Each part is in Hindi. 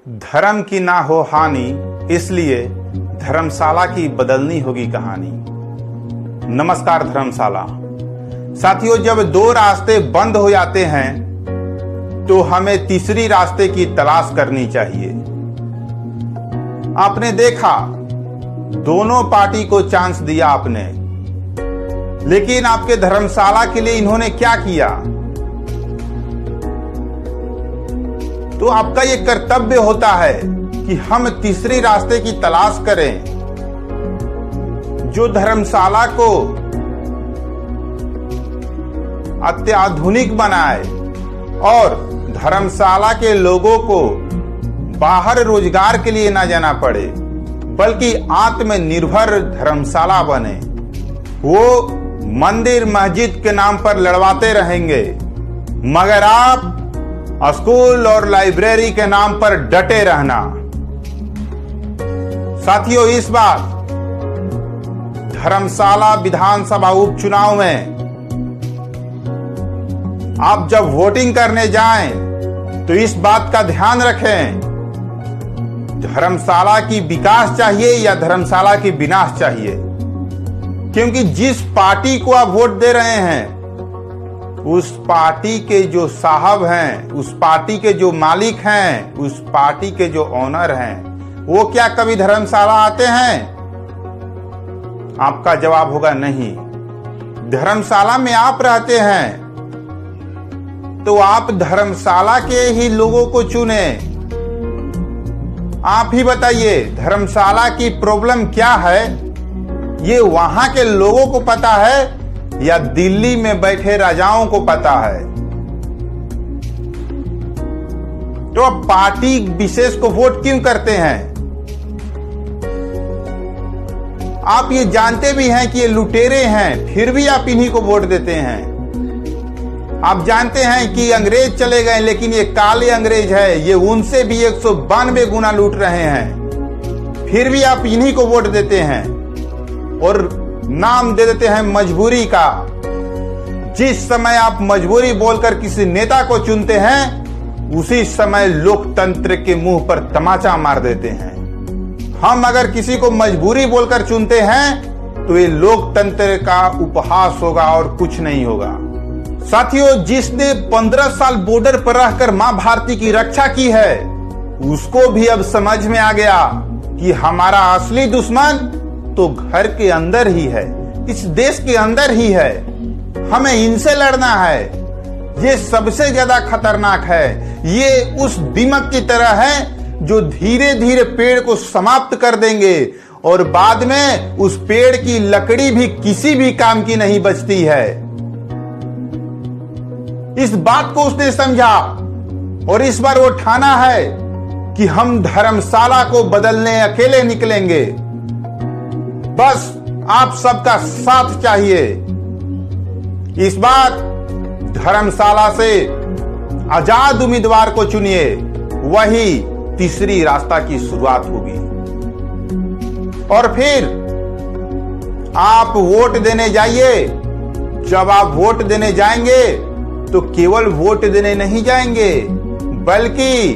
धर्म की ना हो हानि, इसलिए धर्मशाला की बदलनी होगी कहानी। नमस्कार धर्मशाला साथियों, जब दो रास्ते बंद हो जाते हैं तो हमें तीसरी रास्ते की तलाश करनी चाहिए। आपने देखा, दोनों पार्टी को चांस दिया आपने, लेकिन आपके धर्मशाला के लिए इन्होंने क्या किया? तो आपका ये कर्तव्य होता है कि हम तीसरी रास्ते की तलाश करें जो धर्मशाला को अत्याधुनिक बनाए और धर्मशाला के लोगों को बाहर रोजगार के लिए ना जाना पड़े, बल्कि आत्मनिर्भर धर्मशाला बने। वो मंदिर मस्जिद के नाम पर लड़वाते रहेंगे, मगर आप स्कूल और लाइब्रेरी के नाम पर डटे रहना। साथियों, इस बार धर्मशाला विधानसभा उपचुनाव में आप जब वोटिंग करने जाएं तो इस बात का ध्यान रखें, धर्मशाला की विकास चाहिए या धर्मशाला की विनाश चाहिए। क्योंकि जिस पार्टी को आप वोट दे रहे हैं, उस पार्टी के जो साहब हैं, उस पार्टी के जो मालिक हैं, उस पार्टी के जो ओनर हैं, वो क्या कभी धर्मशाला आते हैं? आपका जवाब होगा नहीं। धर्मशाला में आप रहते हैं तो आप धर्मशाला के ही लोगों को चुने। आप ही बताइए, धर्मशाला की प्रॉब्लम क्या है? ये वहां के लोगों को पता है या दिल्ली में बैठे राजाओं को पता है? तो आप पार्टी विशेष को वोट क्यों करते हैं? आप ये जानते भी हैं कि ये लुटेरे हैं, फिर भी आप इन्हीं को वोट देते हैं। आप जानते हैं कि अंग्रेज चले गए, लेकिन ये काले अंग्रेज है, ये उनसे भी 192 गुना लूट रहे हैं, फिर भी आप इन्हीं को वोट देते हैं और नाम दे देते हैं मजबूरी का। जिस समय आप मजबूरी बोलकर किसी नेता को चुनते हैं, उसी समय लोकतंत्र के मुंह पर तमाचा मार देते हैं। हम अगर किसी को मजबूरी बोलकर चुनते हैं तो ये लोकतंत्र का उपहास होगा और कुछ नहीं होगा। साथियों, जिसने 15 साल बॉर्डर पर रहकर मां भारती की रक्षा की है, उसको भी अब समझ में आ गया कि हमारा असली दुश्मन तो घर के अंदर ही है, इस देश के अंदर ही है। हमें इनसे लड़ना है। ये सबसे ज्यादा खतरनाक है। ये उस दीमक की तरह है जो धीरे धीरे पेड़ को समाप्त कर देंगे और बाद में उस पेड़ की लकड़ी भी किसी भी काम की नहीं बचती है। इस बात को उसने समझा और इस बार वो ठाना है कि हम धर्मशाला को बदलने अकेले निकलेंगे। बस आप सबका साथ चाहिए। इस बार धर्मशाला से आजाद उम्मीदवार को चुनिए, वही तीसरी रास्ता की शुरुआत होगी। और फिर आप वोट देने जाइए। जब आप वोट देने जाएंगे तो केवल वोट देने नहीं जाएंगे, बल्कि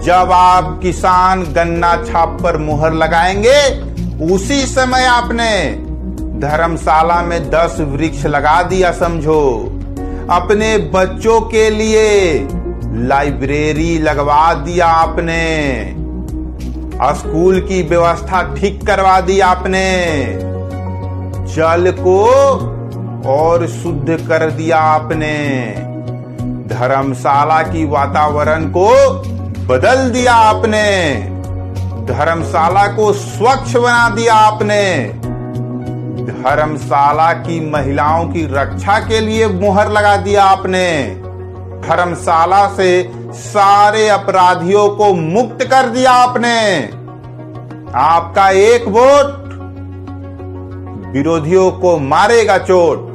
जब आप किसान गन्ना छाप पर मुहर लगाएंगे, उसी समय आपने धर्मशाला में 10 वृक्ष लगा दिया समझो। अपने बच्चों के लिए लाइब्रेरी लगवा दिया आपने, स्कूल की व्यवस्था ठीक करवा दी आपने, जल को और शुद्ध कर दिया आपने, धर्मशाला की वातावरण को बदल दिया आपने, धर्मशाला को स्वच्छ बना दिया आपने, धर्मशाला की महिलाओं की रक्षा के लिए मुहर लगा दिया आपने, धर्मशाला से सारे अपराधियों को मुक्त कर दिया आपने। आपका एक वोट विरोधियों को मारेगा चोट।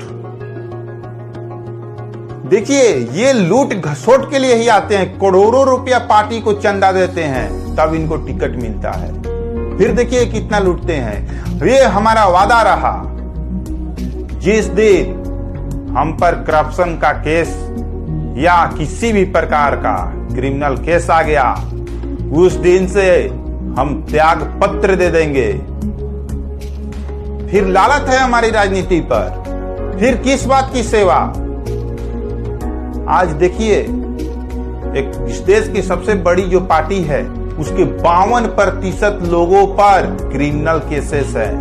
देखिए, ये लूट घसोट के लिए ही आते हैं, करोड़ों रुपया पार्टी को चंदा देते हैं, तब इनको टिकट मिलता है। फिर देखिए कितना लूटते हैं। ये हमारा वादा रहा, जिस दिन हम पर करप्शन का केस या किसी भी प्रकार का क्रिमिनल केस आ गया, उस दिन से हम त्याग पत्र दे देंगे। फिर लालच है हमारी राजनीति पर, फिर किस बात की सेवा। आज देखिए, एक इस देश की सबसे बड़ी जो पार्टी है उसके 52% लोगों पर क्रिमिनल केसेस है।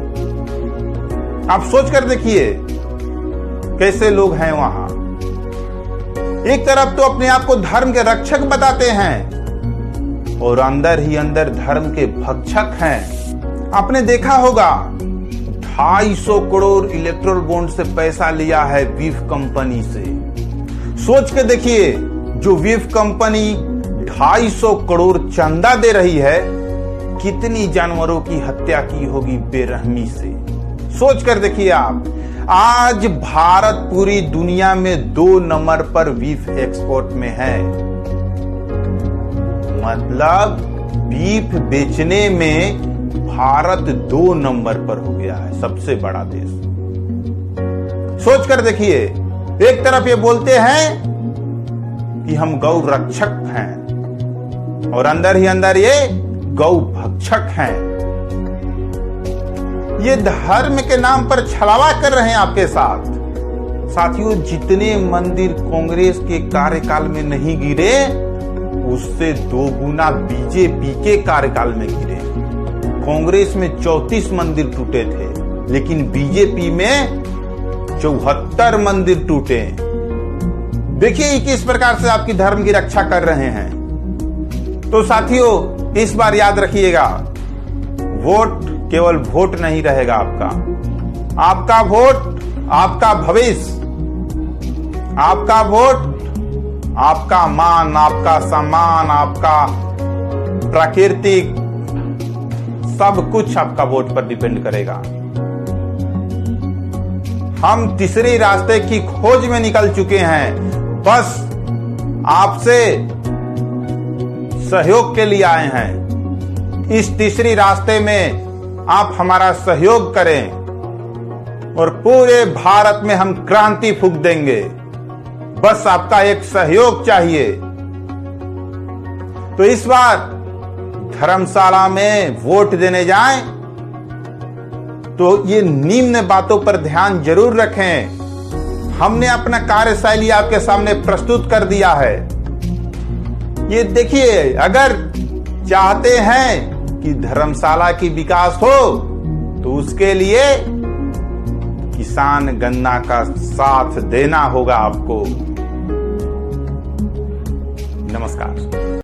आप सोच कर देखिए कैसे लोग हैं वहां। एक तरफ तो अपने आप को धर्म के रक्षक बताते हैं और अंदर ही अंदर धर्म के भक्षक हैं। आपने देखा होगा 250 करोड़ इलेक्ट्रल बॉन्ड से पैसा लिया है वीफ कंपनी से। सोच के देखिए, जो वीफ कंपनी 250 करोड़ चंदा दे रही है, कितनी जानवरों की हत्या की होगी बेरहमी से। सोच कर देखिए आप। आज भारत पूरी दुनिया में 2 नंबर पर बीफ एक्सपोर्ट में है। मतलब बीफ बेचने में भारत 2 नंबर पर हो गया है, सबसे बड़ा देश। सोच कर देखिए, एक तरफ ये बोलते हैं कि हम गौ रक्षक हैं और अंदर ही अंदर ये गौ भक्षक हैं। ये धर्म के नाम पर छलावा कर रहे हैं आपके साथ। साथियों, जितने मंदिर कांग्रेस के कार्यकाल में नहीं गिरे, उससे 2 गुना बीजेपी के कार्यकाल में गिरे। कांग्रेस में 34 मंदिर टूटे थे, लेकिन बीजेपी में 74 मंदिर टूटे। देखिए किस प्रकार से आपकी धर्म की रक्षा कर रहे हैं। तो साथियों, इस बार याद रखिएगा, वोट केवल वोट नहीं रहेगा आपका वोट आपका भविष्य, आपका वोट आपका मान, आपका सम्मान, आपका प्राकृतिक सब कुछ आपका वोट पर डिपेंड करेगा। हम तीसरे रास्ते की खोज में निकल चुके हैं। बस आपसे सहयोग के लिए आए हैं। इस तीसरी रास्ते में आप हमारा सहयोग करें और पूरे भारत में हम क्रांति फूंक देंगे। बस आपका एक सहयोग चाहिए। तो इस बार धर्मशाला में वोट देने जाएं तो ये निम्न बातों पर ध्यान जरूर रखें। हमने अपना कार्यशैली आपके सामने प्रस्तुत कर दिया है। ये देखिए, अगर चाहते हैं कि धर्मशाला की विकास हो तो उसके लिए किसान गन्ना का साथ देना होगा आपको। नमस्कार।